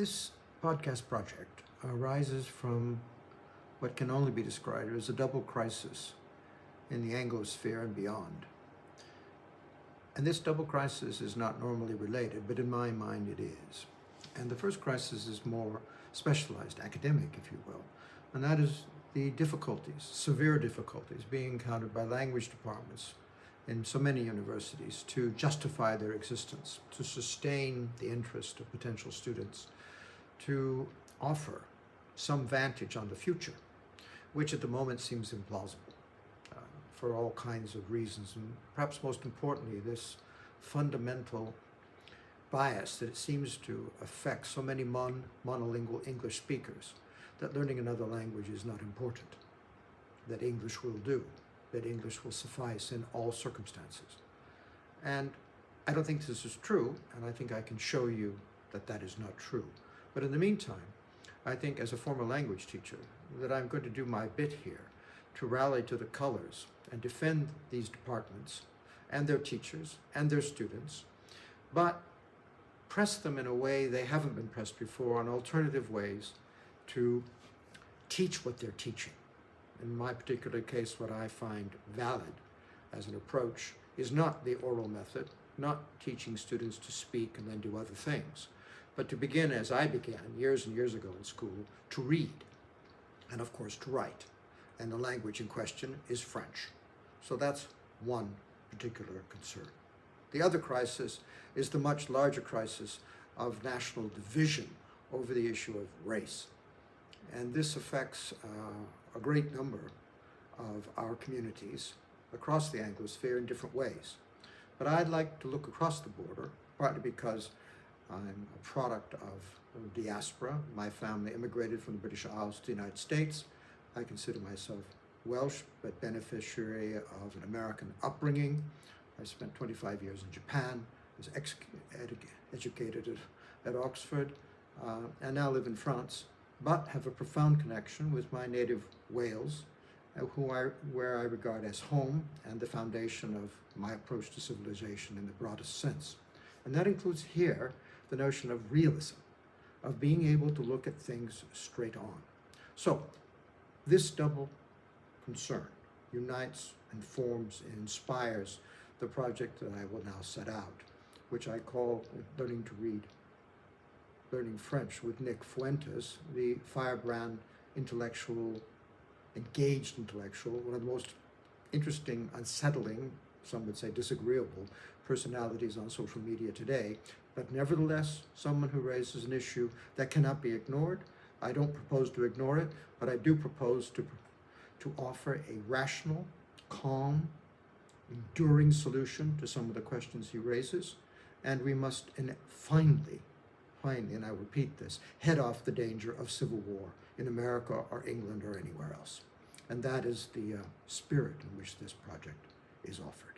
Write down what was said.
This podcast project arises from what can only be described as a double crisis in the Anglosphere and beyond. And this double crisis is not normally related, but in my mind it is. And the first crisis is more specialized, academic, if you will, and that is the difficulties, severe difficulties being encountered by language departments in so many universities to justify their existence, to sustain the interest of potential students, to offer some vantage on the future, which at the moment seems implausible for all kinds of reasons, and perhaps most importantly, this fundamental bias that it seems to affect so many monolingual English speakers, that learning another language is not important, that English will do, that English will suffice in all circumstances. And I don't think this is true, and I think I can show you that that is not true. But in the meantime, I think as a former language teacher that I'm going to do my bit here to rally to the colors and defend these departments and their teachers and their students, but press them in a way they haven't been pressed before, on alternative ways to teach what they're teaching. In my particular case, what I find valid as an approach is not the oral method, not teaching students to speak and then do other things, but to begin as I began years and years ago in school, to read, and of course to write. And the language in question is French. So that's one particular concern. The other crisis is the much larger crisis of national division over the issue of race. And this affects a great number of our communities across the Anglosphere in different ways. But I'd like to look across the border, partly because I'm a product of diaspora. My family immigrated from the British Isles to the United States. I consider myself Welsh, but beneficiary of an American upbringing. I spent 25 years in Japan, was educated at Oxford, and now live in France, but have a profound connection with my native Wales, where I regard as home and the foundation of my approach to civilization in the broadest sense. And that includes here the notion of realism, of being able to look at things straight on. So this double concern unites, informs, and inspires the project that I will now set out, which I call Learning to Read, Learning French with Nick Fuentes, the firebrand intellectual, engaged intellectual, one of the most interesting, unsettling, some would say disagreeable, personalities on social media today, but nevertheless, someone who raises an issue that cannot be ignored. I don't propose to ignore it, but I do propose to offer a rational, calm, enduring solution to some of the questions he raises, and we must finally, and I repeat this, head off the danger of civil war in America or England or anywhere else. And that is the spirit in which this project is offered.